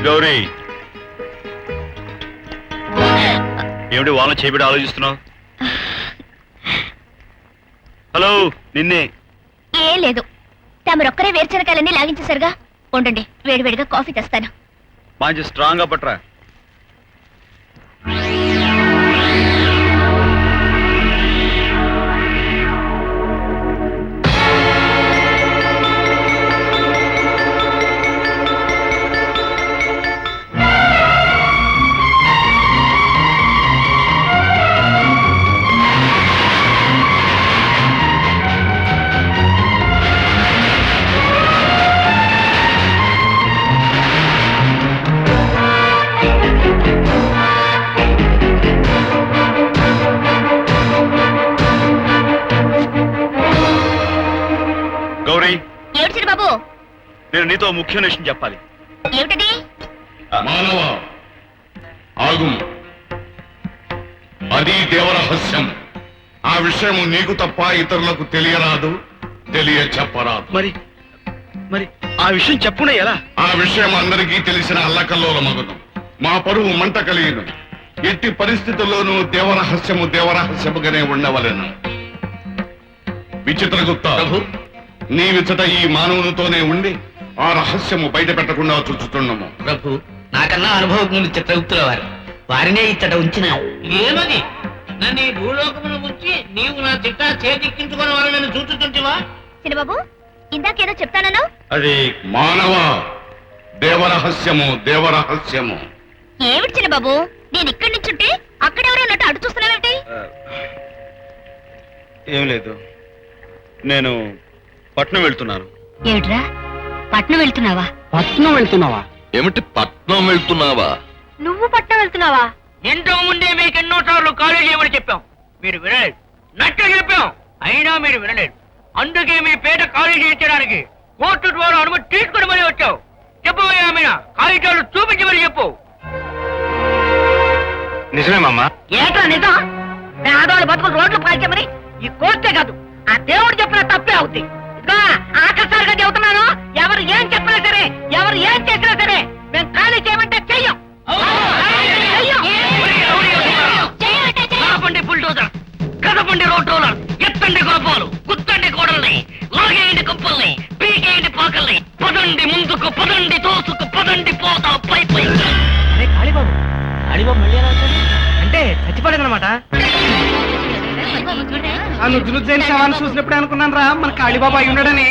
గౌరీ, ఏమిటి వాళ్ళని చేపిడి ఆలోచిస్తున్నావు? హలో, నిన్నే. ఏం లేదు, తమరొక్కరే వేరుశనకాయలన్నీ లాగించేసరిగా. ఉండండి, వేడివేడిగా కాఫీ తెస్తాను. మంచి స్ట్రాంగ్ గా పట్టరా. గౌరీ, ఏమిటి బాబు? నేను నీతో ముఖ్యమైన విషయం చెప్పాలి. ఏమిటది? మానవ ఆగు, అది దేవరహస్యం. ఆ విషయం నీకు తప్ప ఇతరులకు తెలియరాదు, చెప్పరాదు. మరి మరి ఆ విషయం చెప్పునే ఎలా? ఆ విషయం అందరికీ తెలిసిన అల్లకల్లోల మగదు. మా పరువు మంట కలిగిన ఎట్టి పరిస్థితుల్లోనూ దేవరహస్యముగానే ఉండవలెను. విచిత్ర గుప్త, నీ విచట ఈ మానవునితోనే ఉండి ఆ రహస్యము బయట పెట్టకుండా చూచుతున్నాము. ప్రభు, నాకన్నా అనుభవజ్ఞులు చిత్రగుప్తుల వారినే ఇచ్చట ఉంచిన. ఏమది? నన్ను ఈ భూలోకమును ఉంచి నీవు నా చిట్టా చేతిక్కించుకున్న వారు నన్ను చూచుతుంటివా? చిన్నబాబు, ఇందాకేదో చెప్తానన్నా? అది మానవ దేవరహస్యము. ఏమిటి చిన్నబాబు? నేను ఇక్కడి నుంచుంటే అక్కడెవరో ఉన్నట్టు అటు చూస్తున్నావేమిటి? ఏం లేదు, నేను పట్నం వెళ్తున్నాను. ఏమిట్రా, పట్నం వెళ్తున్నావా? ఏమిటి పట్నం వెళ్తున్నావా? నువ్వు పట్నం వెళ్తున్నావా? ఎంతో ముందే మీకు ఎన్నో సార్లు కాలేజీ ఏమని చెప్పాం, మీరు వినలేదు. నట్టు చెప్పాం, అయినా మీరు వినలేదు. అందుకే మీ పేట కాలేజీ ఇచ్చడానికి కోర్టు ద్వారా అనుమతి తీసుకుని మరీ వచ్చావు. చెప్పబోయే ఆమె కాగితాలు చూపించి మరి చెప్పు. నిజమేమమ్మా? ఏటా నిజం? పేదవాళ్ళ బతుకులు రోడ్లు పాల్చమని ఈ కోర్టే కాదు, ఆ దేవుడు చెప్పిన తప్పే అవుతుంది. ఇదిగో ఆకస్మారుగా చెబుతున్నాను, ఎవరు ఏం చెప్పినా సరే, ఎవరు ఏం చేసినా సరే మేము ఖాళీ చేయమంటే చెయ్యం. కదపండి బుల్డోజర్, కదపండి రోడ్ రోలర్, ఎత్తండి గురపాలు, గుత్తండి కోడల్ని, లాగేయండి కుప్పల్ని, పీకేయండి పాకల్ని, పదండి ముందుకు, పదండి తోసుకు, పదండి పోతా పై పై. అరే కాళీబాబు, కాళీబాబు మళ్ళీ ఎలా వచ్చాడు? అంటే చచ్చిపోలేదన్నమాట. ఆ నుజ్జునుజ్జైన శవాన్ని చూసినప్పుడు అనుకున్నాను రా మన కాళీబాబు అయి ఉన్నాడని.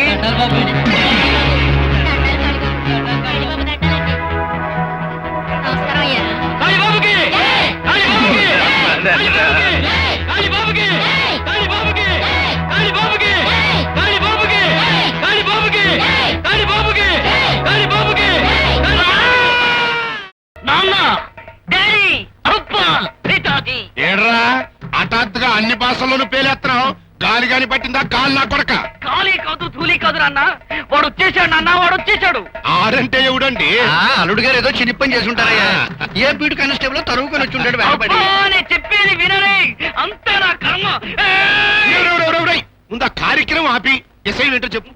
ఏడ్రా హఠాత్తుగా అన్ని భాషల్లోనూ పేలేస్తున్నావు? గాలి గాని పట్టిందా కాలు నా కొడక? ఖాళీ కాదు ధూళి కాదు నాన్న, వాడు వచ్చేసాడు నాన్న, వాడు వచ్చేసాడు. ఆడంటే ఎవడండి? అల్లుడు గారు ఏదో చిన్న పని చేసి ఉంటారయ్యా. ఏ బీటు కానిస్టేబుల్ తరుగుకొని వచ్చి ఉంటాడు వెనకబడి. నేను చెప్పేది వినరే, అంతే నా కర్మ. ముందు ఆ కార్యక్రమం ఆపి ఎస్ఐ ఏంటో చెప్పు.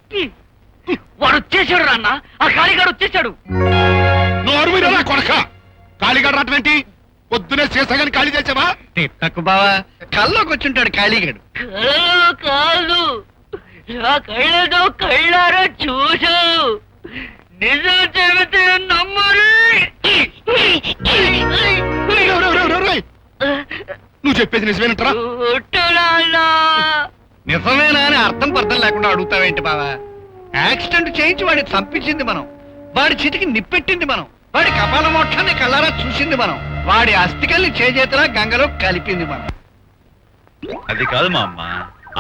వాడు వచ్చేసాడు నాన్న, ఆ కాళీగాడు వచ్చేసాడు. నువ్వు నా కొడక, కాళీగాడు రావటమేంటి? పొద్దునే సీసగాని ఖాళీ చేసావా? తక్కువ బావా, కల్లోకి వచ్చి ఉంటాడు ఖాళీగాడు. కాదు, నా కళ్ళతో కళ్ళారా చూసావు. నిజం చెబితే నమ్మరు. నువ్వు చెప్పేది నిజమేనంటారా? నిజమేనా అని అర్థం పర్థం లేకుండా అడుగుతావేంటి బావా? యాక్సిడెంట్ చేయించి వాడిని చంపించింది మనం, వాడి చితికి నిప్పెట్టింది మనం, వాడి కపాల మోక్షాన్ని కళ్ళారా చూసింది మనం, వాడి అస్థికల్ని చేజేతలా గంగలో కలిపింది మనం. అది కాదు మా అమ్మ,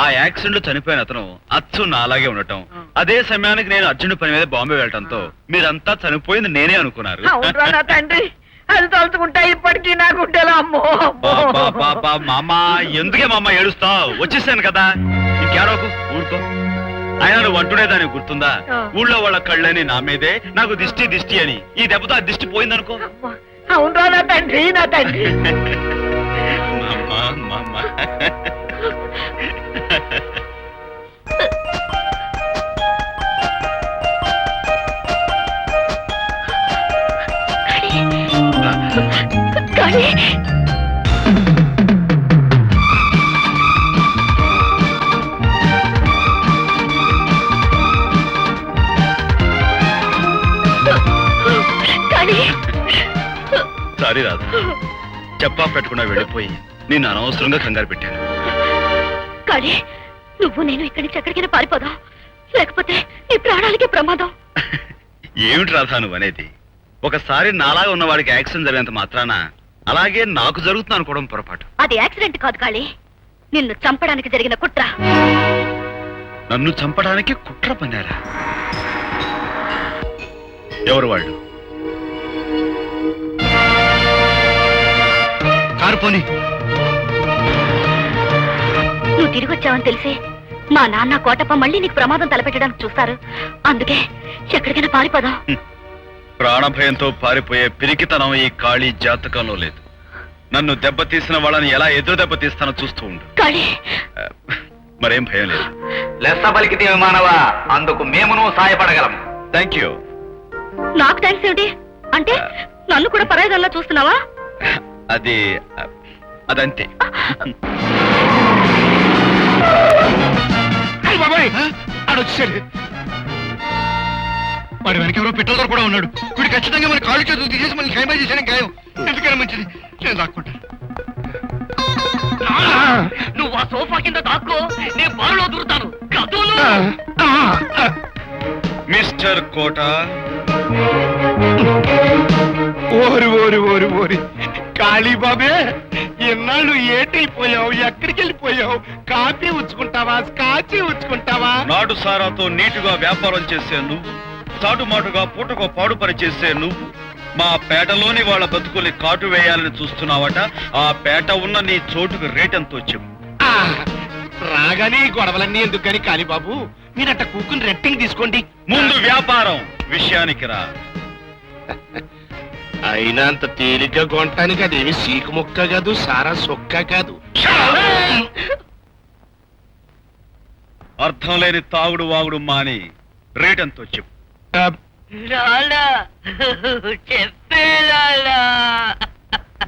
ఆ యాక్సిడెంట్ లో చనిపోయిన అతను అచ్చు నా అలాగే ఉండటం, అదే సమయానికి నేను అర్జునుడి పని మీద బాంబే వెళ్ళటంతో మీరంతా చనిపోయింది నేనే అనుకున్నారు. తండ్రి, అది తలుచుకుంటా ఇప్పటికీ నా గుడ్డెలో. అమ్మో మామ, ఎందుకే మామ ఏడుస్తావు? వచ్చేసాను కదా, ఇంకేరోకు ఊరుకో. ఆయన నువ్వు అంటుడే దానికి గుర్తుందా? ఊళ్ళో వాళ్ళ కళ్ళని నా మీదే, నాకు దిష్టి అని. ఈ దెబ్బతో ఆ దిష్టి పోయిందనుకో. అవునరా నా తండ్రి, నా తండ్రి. కాళీ కాళీ సారీ రాధా, చెప్పా పెట్టకుండా వెళ్ళిపోయి నేను అనవసరంగా కంగారు పెట్టాను. కాళీ నువ్వు నేను ఇక్కడి నుంచి ఎక్కడికైనా పారిపోదాం, లేకపోతే నీ ప్రాణాలకి ప్రమాదం. ఏమిటి రాధా నువ్వు అనేది? ఒకసారి నాలాగా ఉన్నవాడికి యాక్సిడెంట్ జరిగినంత మాత్రాన అలాగే నాకు జరుగుతుంది అనుకోవడం పొరపాటు. అది యాక్సిడెంట్ కాదు కాళీ, నిన్ను చంపడానికి జరిగిన కుట్ర. నన్ను చంపడానికి కుట్ర పన్నారా? ఎవరు వాళ్ళు? కారు పోనీ. నువ్వు తిరిగి వచ్చావని తెలిసి మా నాన్న కోటప్ప మళ్ళీ నీకు ప్రమాదం తలపెట్టడానికి చూస్తారు. అందుకే ఎక్కడికైనా పారిపోదాం. ప్రాణభయంతో పారిపోయే పిరికితనం ఈ కాళీ జాతకంలో లేదు. నన్ను దెబ్బతీసిన వాళ్ళని ఎలా ఎదురు దెబ్బతీస్తానో చూస్తూ ఉండు. కాళీ మరేం భయం లేదు. లెస్స పలికితే మానవా, అందుకు మేమును సాయపడగలము. Thank you. నాకు థ్యాంక్స్ ఏమిటి? అంటే నన్ను కూడా పరాయిదల్లా చూస్తున్నావా? అదంతే. ఆడొచ్చాడు. వాడి వెనక ఎవరో పెట్రోల్ కూడా ఉన్నాడు. వీడు ఖచ్చితంగా మన కాళ్ళు చేతులు తీసేసి మనల్ని ఖైమా చేశాను గాయం. ఎందుకైనా మంచిది, నేను దాక్కుంటా. నువ్వు ఆ సోఫా కింద దాక్కో, నేను బారులో దూరుతాను. కదులు. మిస్టర్ కోట, ఓరి ఓరి ఓరి ఓరి కాళీబాబే, ఎన్నాళ్ళు ఏటైపోయావు? ఎక్కడికి వెళ్ళిపోయావు? కాఫీ ఉచ్చుకుంటావా, స్కాచీ ఉచ్చుకుంటావా? నాటు సారాతో నీటుగా వ్యాపారం చేసే నువ్వు, చాటుమాటుగా పూటకో పాడు పని చేసే నువ్వు మా పేటలోని వాళ్ళ బతుకుల్ని కాటు వేయాలని చూస్తున్నావట. ఆ పేట ఉన్న నీ చోటుకు రేటెంతో చెప్పు. రాగానే ఈ గొడవలన్నీ ఎందుకని కాళీబాబు, మీరట్ట కూకుని రెట్టింగ్ తీసుకోండి. ముందు వ్యాపారం విషయానికి రా. అయినా అంత తేలిగ్గా కొనటానికి అదేమి సీకు ముక్క కాదు, సారా సొక్క కాదు. అర్థం లేని తాగుడు వాగుడు మాని రేటెంతో చెప్పు. లాలా, చెప్పే లాలా.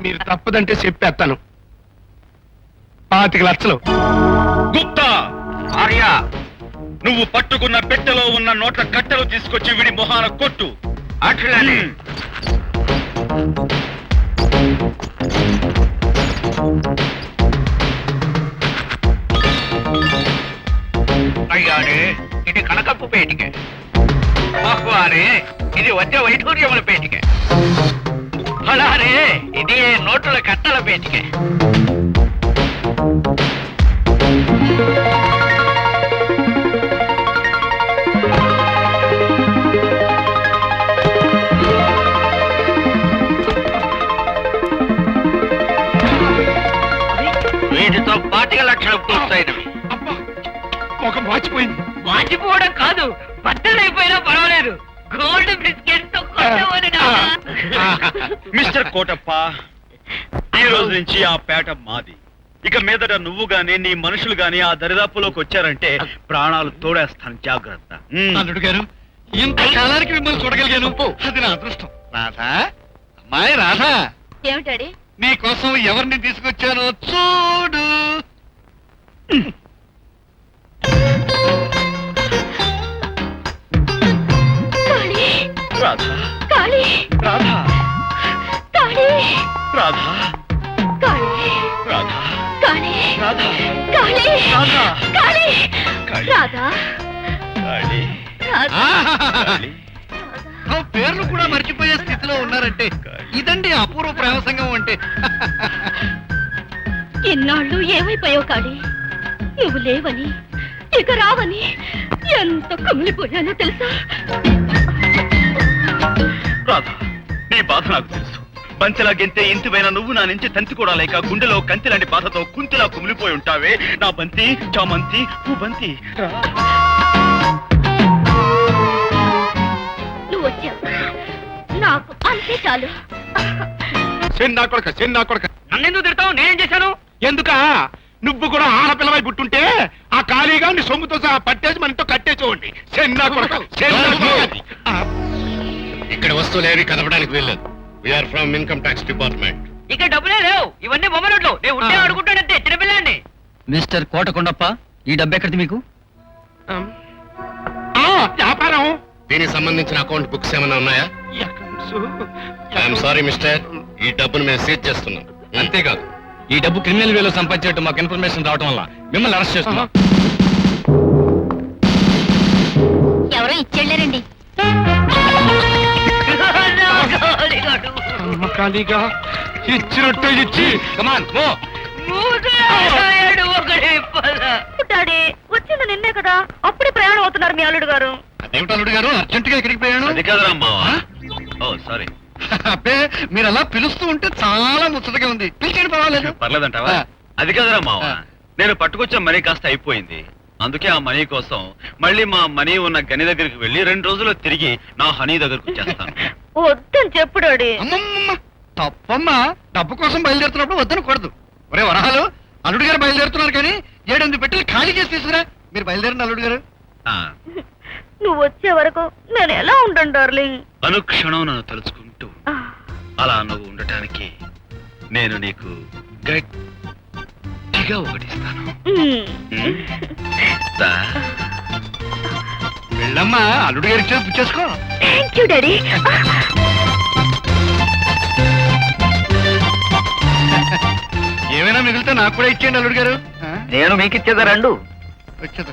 మీరు తప్పదంటే చెప్పేస్తాను. 25 లక్షలు. గుప్తా, ఆర్య, నువ్వు పట్టుకున్న పెట్టెలో ఉన్న నోట్ల కట్టెలు తీసుకొచ్చి విడి మొహాన కొట్టు. అట్లనే. అయ్యారే, ఇది కనకప్పు పేటికే. అహ్వారే, ఇది వజ్ర వైఢూర్యముల పేటికే. ఫలారే, ఇది నోట్ల కట్టల పేటికే. వీటితో 25 లక్షలు పూర్తయినవి. ఒక వాచిపోయింది. వాచిపోవడం కాదు, బట్టలైపోయినా పర్వాలేదు. గోల్డ్ బిస్కెట్ తో కొట్టమని నాన్న. మిస్టర్ కోటప్ప, ఈ రోజు నుంచి ఆ పేట మాది. ఇక మీదట నువ్వు గాని నీ మనుషులు గాని ఆ దరిదాపులోకి వచ్చారంటే ప్రాణాలు తోడేస్తాను, జాగ్రత్త. అల్లుడు గారు, ఇంత కాలానికి మిమ్మల్ని చూడగలిగాను, అది నా అదృష్టం. రాధా, అమ్మాయి రాధా, ఏమిటాడి? నీ కోసం ఎవరిని తీసుకొచ్చానో చూడు. కాళీ రాధా, కాళీ రాధా, కాళీ రాధా, కాళీ రాధా, కాళీ రాధా, కాళీ రాధా, కాళీ కాళీ, రాధా కాళీ, రాధా కాళీ. ఆ పేర్లు కూడా మర్చిపోయే స్థితిలో ఉన్నారంటే ఇదండి అపూర్వ ప్రేమ సంఘం అంటే. ఇన్నాళ్ళు ఏమైపోయావు కాళీ? నువ్వు లేవని, ఇక రావని ఎంత కుమిలిపోయానో తెలుసా? రాధా, నీ బాధ నాకు తెలుసు. పంచెలా గెంతే ఇంటిపైన నువ్వు నా నుంచి తంతి కూడా లేక గుండెలో కంతి లాంటి బాధతో కుంతిలా కుమిలిపోయి ఉంటావే. నా బంతి, చామంతి, బంతి. నువ్వు వచ్చావు, నాకు అంతే చాలు. చిన్న కొడక, చిన్న కొడక. నన్నెందుకు తిడతావు? నేనేం చేశాను? ఎందుక నువ్వు కూడా ఆడపిల్లవై పుట్టుంటే ఆ ఖాళీగా నీ సొమ్ముతో సహా పట్టేసి మనతో కట్టేసుకోండి. చిన్న కొడక, చిన్న కొడక. ఇక్కడ వస్తువులు ఏవి కదపడానికి వెళ్ళదు. We are from income tax department. ఇక డబ్బులే లేవు, ఇవన్నీ బొమ్మ నోట్లు. నేను ఉంటే ఆడుకుంటానంటే చిన్నపిల్లండి. మిస్టర్ కోటకొండప్ప, ఈ డబ్బు ఎక్కడిది మీకు? వ్యాపారం దీనికి సంబంధించిన అకౌంట్ బుక్స్ ఏమైనా ఉన్నాయా? ఐఎమ్ సారీ మిస్టర్, ఈ డబ్బును మేము సీజ్ చేస్తున్నాం. అంతేకాదు, ఈ డబ్బు క్రిమినల్ వేలో సంపాదించేట్టు మాకు ఇన్ఫర్మేషన్ రావడం వల్ల మిమ్మల్ని అరెస్ట్ చేస్తున్నాం. ఎవరో ఇచ్చెళ్ళారండి. ఖాళీగా ఇచ్చినట్టు ఇచ్చి కమాన్ మో. డాడీ వచ్చింది నిన్నే కదా, అప్పుడే ప్రయాణం అవుతున్నారు మీ అల్లుడు గారు. అదేమిటి అల్లుడు గారు అర్జెంట్ గా ఎక్కడికి పోయాను? అది కాదురా మావా. ఓ సారీ. అబ్బే, మీరు అలా పిలుస్తూ ఉంటే చాలా ముచ్చటగా ఉంది. పిలిచేది పర్వాలేదు. పర్లేదంటావా? అది కాదురా మావా, నేను పట్టుకొచ్చే మనీ కాస్త అయిపోయింది. అందుకే ఆ మనీ కోసం మళ్ళీ మా మనీ ఉన్న గని దగ్గరికి వెళ్ళి 2 రోజుల్లో తిరిగి నా హనీ దగ్గరకు వచ్చేస్తాను. వద్దని చెప్పు డాడీ. అమ్మమ్మ, తప్పమ్మా. డబ్బు కోసం బయలుదేరుతున్నప్పుడు వద్దనకూడదు. ఒరే వరహాలు, అల్లుడు గారు బయలుదేరుతున్నారు కానీ 7-8 పెట్టెలు ఖాళీ చేసి తీసుకురా. మీరు బయలుదేరండి అల్లుడు గారు. ఆ, నువ్వు వచ్చే వరకు నేను ఎలా ఉంటాను డార్లింగ్? అనుక్షణం నన్ను తలుచుకుంటూ అలా నువ్వు ఉండటానికి నేను నీకు గట్టిగా ఒకటిస్తాను. దా. వెళ్ళమ్మా, అల్లుడు గారి ఇచ్చేది చేసుకో. Thank you daddy. ఏమైనా మిగిలితే నాకు కూడా ఇచ్చేయండి అల్లుడు గారు. నేను మీకు ఇచ్చేదా 2? వచ్చేదా